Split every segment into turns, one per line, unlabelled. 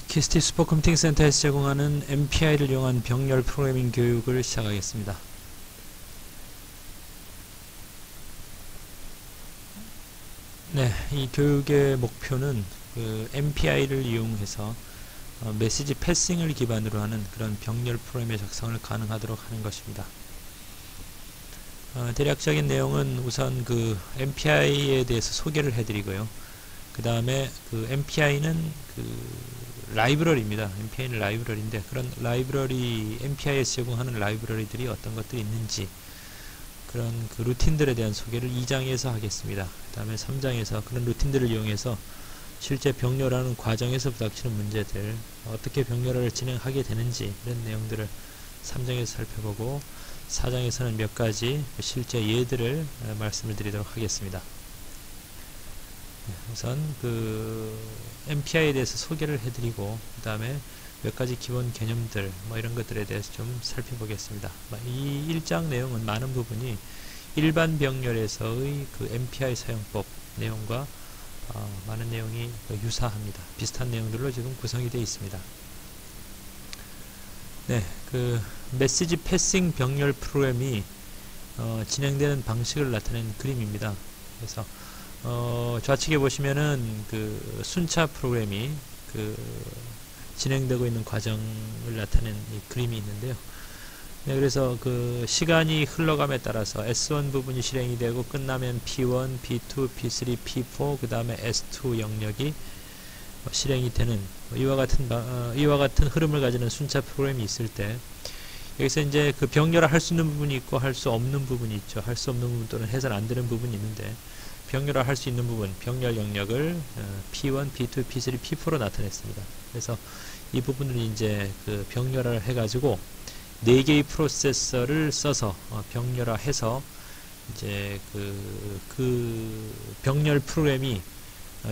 키스티 슈퍼컴퓨팅 센터에서 제공하는 MPI를 이용한 병렬 프로그래밍 교육을 시작하겠습니다. 네, 이 교육의 목표는 MPI를 이용해서 메시지 패싱을 기반으로 하는 그런 병렬 프로그램의 작성을 가능하도록 하는 것입니다. 대략적인 내용은 우선 MPI에 대해서 소개를 해드리고요. 그 다음에 MPI는 라이브러리입니다. MPI는 라이브러리인데 그런 라이브러리, MPI에서 제공하는 라이브러리들이 어떤 것들이 있는지 그런 루틴들에 대한 소개를 2장에서 하겠습니다. 그 다음에 3장에서 그런 루틴들을 이용해서 실제 병렬하는 과정에서 부닥치는 문제들, 어떻게 병렬화를 진행하게 되는지 이런 내용들을 3장에서 살펴보고 4장에서는 몇 가지 실제 예들을 말씀을 드리도록 하겠습니다. 우선 MPI에 대해서 소개를 해드리고 그 다음에 몇 가지 기본 개념들 이런 것들에 대해서 좀 살펴보겠습니다. 이 1장 내용은 많은 부분이 일반 병렬에서의 MPI 사용법 내용과 많은 내용이 유사합니다. 비슷한 내용들로 지금 구성이 되어 있습니다. 네, 메시지 패싱 병렬 프로그램이 진행되는 방식을 나타낸 그림입니다. 그래서 좌측에 보시면은 순차 프로그램이 진행되고 있는 과정을 나타낸 이 그림이 있는데요. 네, 그래서 시간이 흘러감에 따라서 S1 부분이 실행이 되고 끝나면 P1, P2, P3, P4 그 다음에 S2 영역이 실행이 되는 이와 같은 흐름을 가지는 순차 프로그램이 있을 때 여기서 이제 병렬화 할 수 있는 부분이 있고 할 수 없는 부분이 있죠. 할 수 없는 부분 또는 해서는 안 되는 부분이 있는데 병렬화 할 수 있는 부분, 병렬 영역을 P1, P2, P3, P4로 나타냈습니다. 그래서 이 부분을 이제 병렬화를 해가지고 4개의 프로세서를 써서 병렬화해서 이제 병렬 프로그램이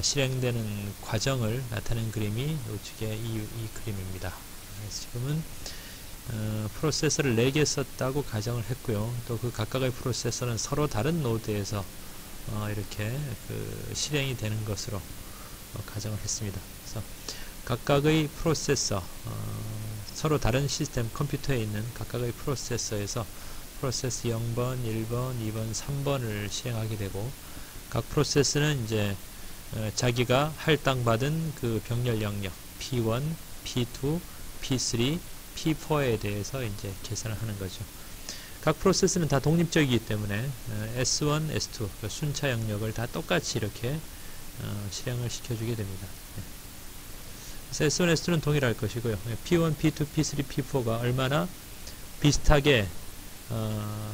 실행되는 과정을 나타낸 그림이 우측에 이 그림입니다. 그래서 지금은 프로세서를 4개 썼다고 가정을 했고요. 또 각각의 프로세서는 서로 다른 노드에서 이렇게 실행이 되는 것으로 가정을 했습니다. 그래서 각각의 프로세서, 서로 다른 시스템 컴퓨터에 있는 각각의 프로세서에서 프로세스 0번, 1번, 2번, 3번을 실행하게 되고 각 프로세스는 이제 자기가 할당받은 병렬 영역 P1, P2, P3, P4에 대해서 이제 계산을 하는 거죠. 각 프로세스는 다 독립적이기 때문에 S1, S2 순차 영역을 다 똑같이 이렇게 실행을 시켜주게 됩니다. 그래서 S1, S2는 동일할 것이고요. P1, P2, P3, P4가 얼마나 비슷하게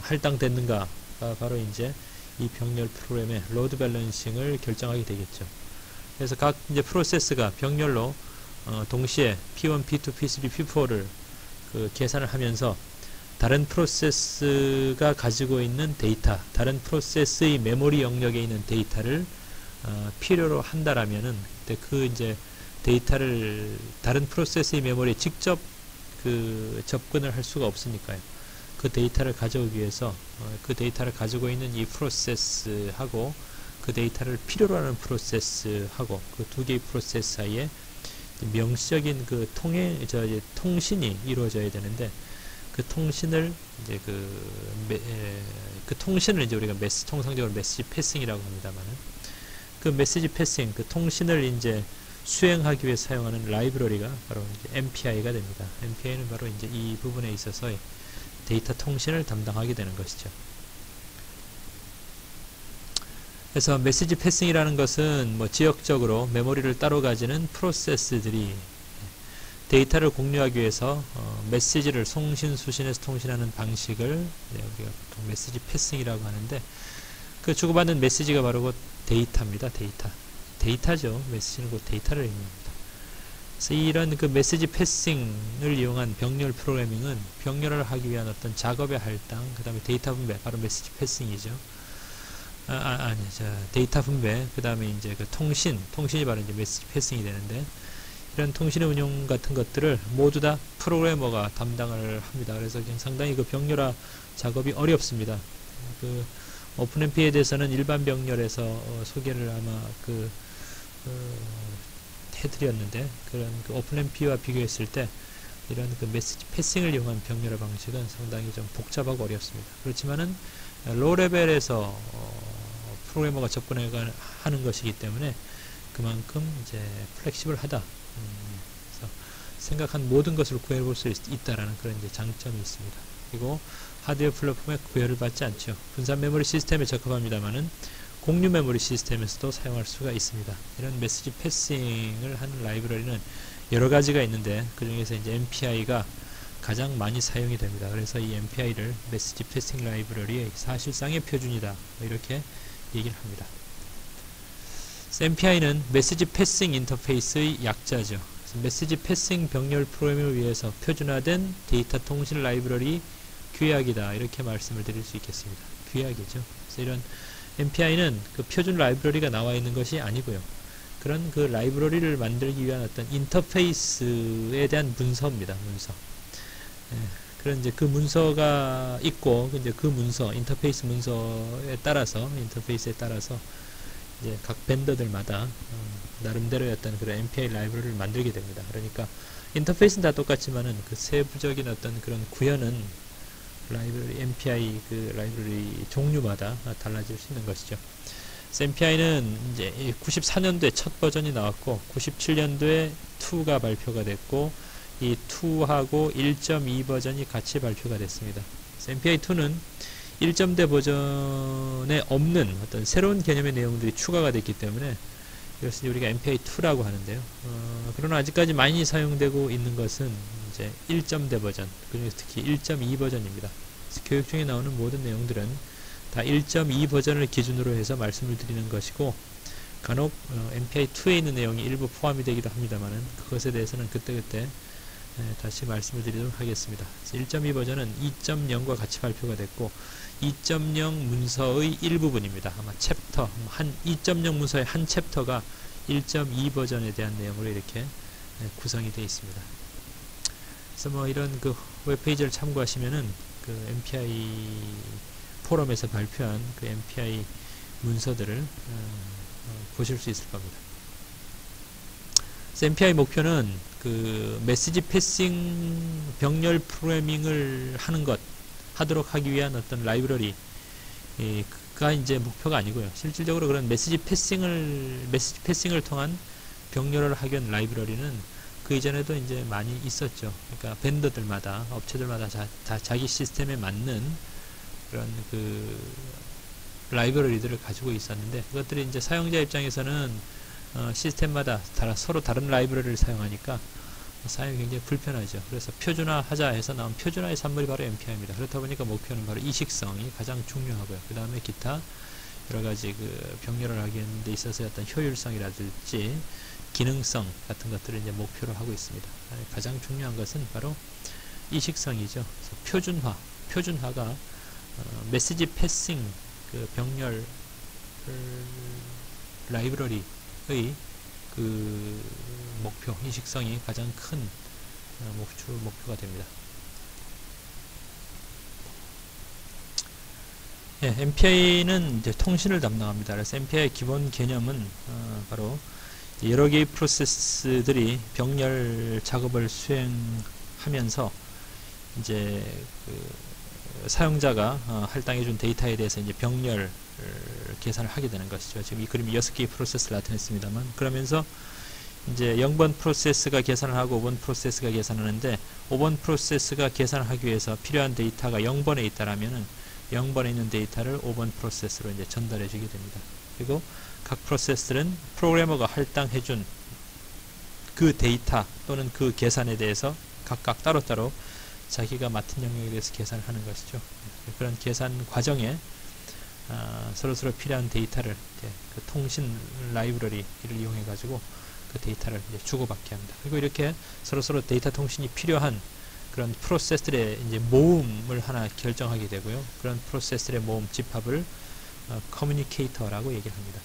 할당됐는가가 바로 이제 이 병렬 프로그램의 로드 밸런싱을 결정하게 되겠죠. 그래서 각 이제 프로세스가 병렬로 동시에 P1, P2, P3, P4를 계산을 하면서 다른 프로세스가 가지고 있는 데이터, 다른 프로세스의 메모리 영역에 있는 데이터를 필요로 한다라면은 그때 이제 데이터를 다른 프로세스의 메모리에 직접 접근을 할 수가 없으니까요. 그 데이터를 가져오기 위해서 그 데이터를 가지고 있는 이 프로세스하고 그 데이터를 필요로 하는 프로세스하고 그 두 개의 프로세스 사이에 명시적인 통신이 이루어져야 되는데 그 통신을 이제 통신을 이제 우리가 통상적으로 메시지 패싱이라고 합니다만은 그 메시지 패싱, 통신을 이제 수행하기 위해 사용하는 라이브러리가 바로 이제 MPI가 됩니다. MPI는 바로 이제 이 부분에 있어서 데이터 통신을 담당하게 되는 것이죠. 그래서 메시지 패싱이라는 것은 지역적으로 메모리를 따로 가지는 프로세스들이 데이터를 공유하기 위해서 메시지를 수신해서 통신하는 방식을 우리가 보통 메시지 패싱이라고 하는데 그 주고받는 메시지가 바로 데이터입니다. 데이터죠. 메시지는 데이터를 의미합니다. 그래서 이런 메시지 패싱을 이용한 병렬 프로그래밍은 병렬을 하기 위한 어떤 작업의 할당, 그 다음에 데이터 분배, 바로 메시지 패싱이죠. 데이터 분배, 그 다음에 이제 통신이 바로 이제 메시지 패싱이 되는데 이런 통신의 운용 같은 것들을 모두 다 프로그래머가 담당을 합니다. 그래서 상당히 병렬화 작업이 어렵습니다. 오픈MP에 대해서는 일반 병렬에서 소개를 아마 해드렸는데, 그런 그 오픈MP와 비교했을 때 이런 그 메시지 패싱을 이용한 병렬화 방식은 상당히 좀 복잡하고 어렵습니다. 그렇지만은 로우 레벨에서 프로그래머가 접근하는 것이기 때문에 그만큼 이제 플렉시블하다. 그래서 생각한 모든 것을 구해볼 수 있다라는 그런 이제 장점이 있습니다. 그리고 하드웨어 플랫폼에 구애를 받지 않죠. 분산 메모리 시스템에 적합합니다만은 공유 메모리 시스템에서도 사용할 수가 있습니다. 이런 메시지 패싱을 하는 라이브러리는 여러 가지가 있는데 그 중에서 이제 MPI가 가장 많이 사용이 됩니다. 그래서 이 MPI를 메시지 패싱 라이브러리의 사실상의 표준이다. 이렇게 얘기를 합니다. MPI는 메시지 패싱 인터페이스의 약자죠. 메시지 패싱 병렬 프로그램을 위해서 표준화된 데이터 통신 라이브러리 규약이다. 이렇게 말씀을 드릴 수 있겠습니다. 규약이죠. 그래서 이런 MPI는 그 표준 라이브러리가 나와 있는 것이 아니고요. 그런 그 라이브러리를 만들기 위한 어떤 인터페이스에 대한 문서입니다. 문서. 그런 이제 그 문서가 있고, 이제 그 문서, 인터페이스에 따라서 이제 각 벤더들마다 나름대로의 어떤 그런 MPI 라이브러리를 만들게 됩니다. 그러니까 인터페이스는 다 똑같지만은 그 세부적인 어떤 그런 구현은 라이브러리 MPI 그 라이브러리 종류마다 달라질 수 있는 것이죠. MPI는 이제 94년도에 첫 버전이 나왔고 97년도에 2가 발표가 됐고 이 2하고 1.2 버전이 같이 발표가 됐습니다. MPI2는 1.0 버전에 없는 어떤 새로운 개념의 내용들이 추가가 됐기 때문에 이것을 우리가 MPI2라고 하는데요. 그러나 아직까지 많이 사용되고 있는 것은 이제 1.0 버전, 그중에서 특히 1.2 버전입니다. 교육 중에 나오는 모든 내용들은 다 1.2 버전을 기준으로 해서 말씀을 드리는 것이고, 간혹 MPI2에 있는 내용이 일부 포함이 되기도 합니다만은 그것에 대해서는 그때그때 다시 말씀을 드리도록 하겠습니다. 1.2 버전은 2.0과 같이 발표가 됐고 2.0 문서의 일부분입니다. 아마 챕터, 2.0 문서의 한 챕터가 1.2 버전에 대한 내용으로 이렇게 구성이 되어 있습니다. 그래서 뭐 이런 그 웹페이지를 참고하시면은 그 MPI 포럼에서 발표한 그 MPI 문서들을 보실 수 있을 겁니다. MPI 목표는 그 메시지 패싱 병렬 프로그래밍을 하도록 하기 위한 어떤 라이브러리가 이제 목표가 아니고요. 실질적으로 그런 메시지 패싱을 통한 병렬을 하기 위한 라이브러리는 그 이전에도 이제 많이 있었죠. 그러니까 벤더들마다, 업체들마다 다 자기 시스템에 맞는 그런 그 라이브러리들을 가지고 있었는데, 그것들이 이제 사용자 입장에서는 시스템마다 서로 다른 라이브러리를 사용하니까 사용이 굉장히 불편하죠. 그래서 표준화하자 해서 나온 표준화의 산물이 바로 MPI입니다. 그렇다 보니까 목표는 바로 이식성이 가장 중요하고요. 그 다음에 기타 여러가지 그 병렬을 하기 데 있어서 어떤 효율성이라든지 기능성 같은 것들을 이제 목표로 하고 있습니다. 가장 중요한 것은 바로 이식성이죠. 그래서 표준화가 메시지 패싱 그 병렬 라이브러리의 그 목표, 이식성이 가장 큰 목표가 됩니다. MPI는 이제 통신을 담당합니다. 그래서 MPI의 기본 개념은 바로 여러 개의 프로세스들이 병렬 작업을 수행하면서 이제 그 사용자가 할당해준 데이터에 대해서 이제 병렬 계산을 하게 되는 것이죠. 지금 이 그림이 6개의 프로세스를 나타냈습니다만, 그러면서 이제 0번 프로세스가 계산을 하고 5번 프로세스가 계산하는데, 5번 프로세스가 계산을 하기 위해서 필요한 데이터가 0번에 있다라면은 0번에 있는 데이터를 5번 프로세스로 이제 전달해 주게 됩니다. 그리고 각 프로세스들은 프로그래머가 할당해준 그 데이터 또는 그 계산에 대해서 각각 따로따로 자기가 맡은 영역에 대해서 계산을 하는 것이죠. 그런 계산 과정에 서로 필요한 데이터를 그 통신 라이브러리를 이용해 가지고 그 데이터를 이제 주고받게 합니다. 그리고 이렇게 서로 데이터 통신이 필요한 그런 프로세스들의 이제 모음을 하나 결정하게 되고요. 그런 프로세스들의 모음 집합을 커뮤니케이터라고 얘기를 합니다.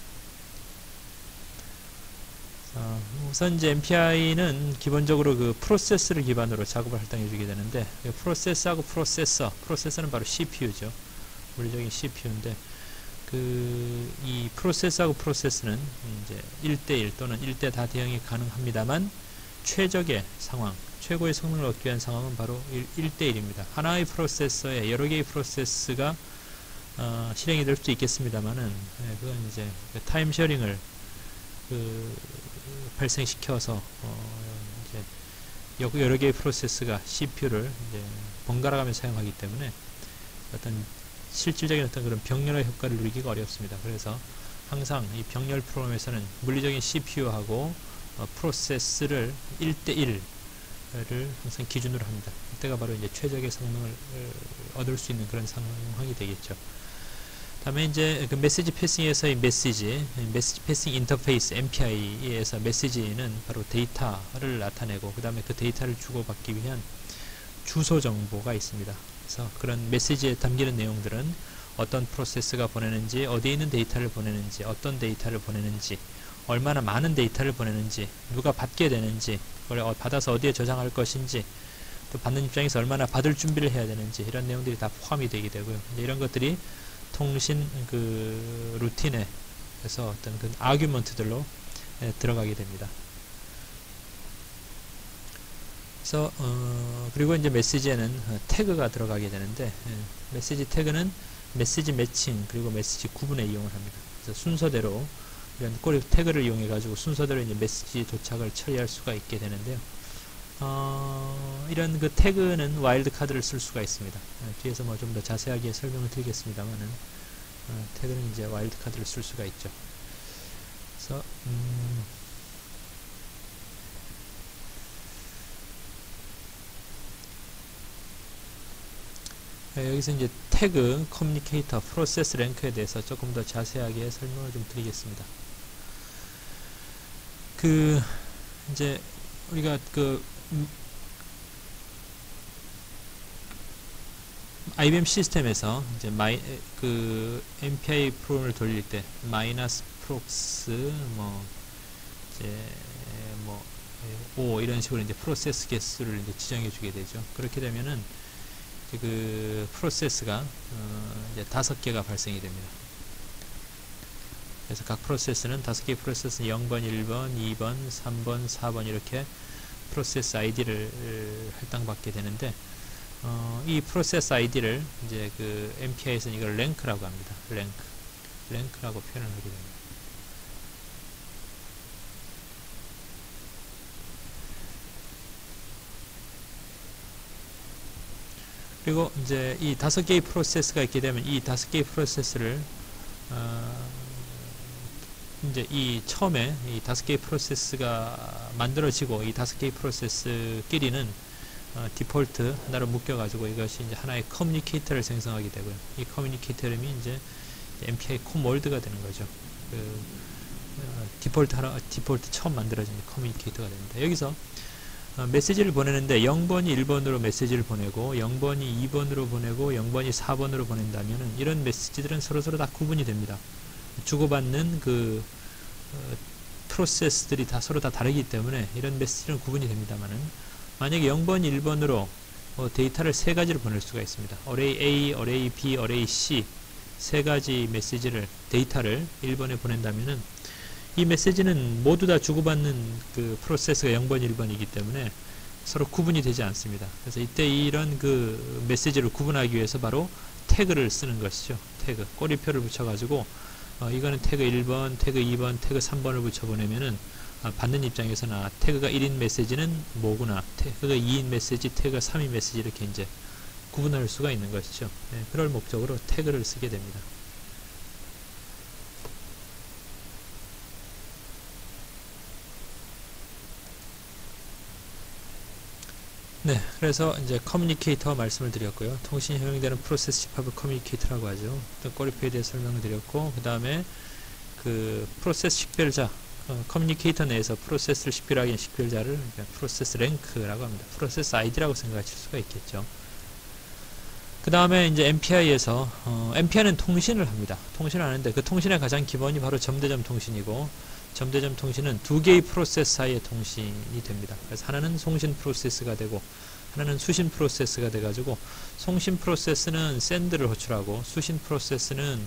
우선 이제 MPI는 기본적으로 그 프로세스를 기반으로 작업을 할당해 주게 되는데, 프로세스하고 프로세서는 바로 CPU죠. 물리적인 CPU인데, 이 프로세스하고 프로세스는 이제 1대1 또는 1대 다 대응이 가능합니다만 최적의 상황, 최고의 성능을 얻기 위한 상황은 바로 1대1입니다. 하나의 프로세서에 여러 개의 프로세스가 실행이 될 수도 있겠습니다만은 그건 이제 타임 쉐어링을 발생시켜서 이제 여러 개의 프로세스가 CPU를 이제 번갈아 가면서 사용하기 때문에 어떤 실질적인 어떤 그런 병렬의 효과를 누리기가 어렵습니다. 그래서 항상 이 병렬 프로그램에서는 물리적인 CPU하고 프로세스를 1대1을 항상 기준으로 합니다. 이때가 바로 이제 최적의 성능을 얻을 수 있는 그런 상황이 되겠죠. 다음에 이제 그 메시지 패싱에서의 메시지 패싱 인터페이스 MPI에서 메시지는 바로 데이터를 나타내고 그 다음에 그 데이터를 주고받기 위한 주소 정보가 있습니다. 그래서 그런 메시지에 담기는 내용들은 어떤 프로세스가 보내는지, 어디에 있는 데이터를 보내는지, 어떤 데이터를 보내는지, 얼마나 많은 데이터를 보내는지, 누가 받게 되는지, 그걸 받아서 어디에 저장할 것인지, 또 받는 입장에서 얼마나 받을 준비를 해야 되는지, 이런 내용들이 다 포함이 되게 되고요. 이런 것들이 통신 루틴에 그래서 어떤 그 아규먼트들로 들어가게 됩니다. 그래서 그리고 이제 메시지에는 태그가 들어가게 되는데 메시지 태그는 메시지 매칭 그리고 메시지 구분에 이용을 합니다. 그래서 순서대로 이런 꼬리 태그를 이용해 가지고 순서대로 이제 메시지 도착을 처리할 수가 있게 되는데요. 이런 그 태그는 와일드 카드를 쓸 수가 있습니다. 뒤에서 뭐 좀 더 자세하게 설명을 드리겠습니다만은 태그는 이제 와일드 카드를 쓸 수가 있죠. 그래서 여기서 이제 태그, 커뮤니케이터, 프로세스 랭크에 대해서 조금 더 자세하게 설명을 좀 드리겠습니다. 이제 우리가 IBM 시스템에서 이제 MPI 프로그램을 돌릴 때 마이너스 프록스 O 이런 식으로 이제 프로세스 개수를 이제 지정해 주게 되죠. 그렇게 되면은 그 프로세스가 이제 5개가 발생이 됩니다. 그래서 각 프로세스는 5개의 프로세스는 0번, 1번, 2번, 3번, 4번 이렇게 프로세스 아이디를 할당받게 되는데 이 프로세스 아이디를 이제 그 MPI에서는 이걸 랭크라고 합니다. 랭크라고 표현을 하게 됩니다. 그리고 이제 이 5개의 프로세스가 있게 되면 이 5개의 프로세스를 이제 이 처음에 이 5개의 프로세스가 만들어지고 이 5개의 프로세스끼리는 디폴트 하나로 묶여가지고 이것이 이제 하나의 커뮤니케이터를 생성하게 되고요. 이 커뮤니케이터 이름이 이제 MPI 콤월드가 되는 거죠. 디폴트 처음 만들어진 커뮤니케이터가 됩니다. 여기서 메시지를 보내는데 0번이 1번으로 메시지를 보내고 0번이 2번으로 보내고 0번이 4번으로 보낸다면은 이런 메시지들은 서로서로 다 구분이 됩니다. 주고받는 프로세스들이 다 서로 다 다르기 때문에 이런 메시지는 구분이 됩니다만은 만약에 0번, 1번으로 데이터를 3가지를 보낼 수가 있습니다. 어레이 A, 어레이 B, 어레이 C 3가지 데이터를 1번에 보낸다면은 이 메시지는 모두 다 주고받는 그 프로세스가 0번, 1번이기 때문에 서로 구분이 되지 않습니다. 그래서 이때 이런 그 메시지를 구분하기 위해서 바로 태그를 쓰는 것이죠. 태그, 꼬리표를 붙여가지고 이거는 태그 1번, 태그 2번, 태그 3번을 붙여보내면은 받는 입장에서는 태그가 1인 메시지는 뭐구나, 태그가 2인 메시지, 태그가 3인 메시지 이렇게 이제 구분할 수가 있는 것이죠. 그럴 목적으로 태그를 쓰게 됩니다. 네, 그래서 이제 커뮤니케이터 말씀을 드렸고요. 통신이 허용되는 프로세스 집합을 커뮤니케이터라고 하죠. 꼬리표에 대해 설명을 드렸고, 그 다음에 그 프로세스 식별자, 커뮤니케이터 내에서 프로세스를 식별하기 위한 식별자를 프로세스 랭크라고 합니다. 프로세스 아이디라고 생각하실 수가 있겠죠. 그 다음에 이제 MPI에서 MPI는 통신을 합니다. 통신을 하는데 그 통신의 가장 기본이 바로 점대점 통신이고, 점대점 통신은 2개의 프로세스 사이의 통신이 됩니다. 그래서 하나는 송신 프로세스가 되고 하나는 수신 프로세스가 돼 가지고 송신 프로세스는 샌드를 호출하고 수신 프로세스는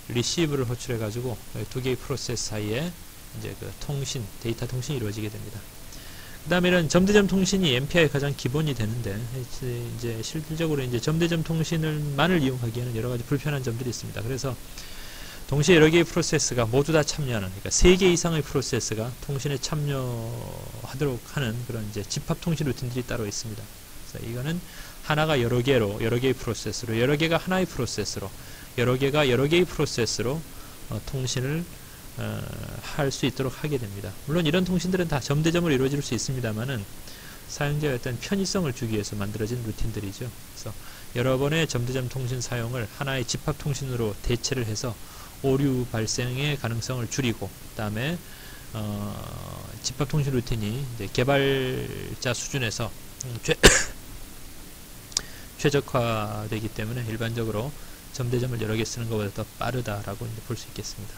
receive를 호출해 가지고 두 개의 프로세스 사이에 이제 그 통신, 데이터 통신이 이루어지게 됩니다. 그 다음에 이런 점대점 통신이 MPI의 가장 기본이 되는데, 이제 실질적으로 이제 점대점 통신을만을 이용하기에는 여러 가지 불편한 점들이 있습니다. 그래서 동시에 여러 개의 프로세스가 모두 다 참여하는, 그러니까 3개 이상의 프로세스가 통신에 참여하도록 하는 그런 이제 집합 통신 루틴들이 따로 있습니다. 그래서 이거는 하나가 여러 개로, 여러 개의 프로세스로, 여러 개가 하나의 프로세스로, 여러 개가 여러 개의 프로세스로 통신을 할 수 있도록 하게 됩니다. 물론 이런 통신들은 다 점대점으로 이루어질 수 있습니다만은 사용자의 어떤 편의성을 주기 위해서 만들어진 루틴들이죠. 그래서 여러 번의 점대점 통신 사용을 하나의 집합 통신으로 대체를 해서 오류 발생의 가능성을 줄이고, 그 다음에 집합 통신 루틴이 이제 개발자 수준에서 최적화되기 때문에 일반적으로 점대점을 여러 개 쓰는 것보다 더 빠르다라고 볼 수 있겠습니다.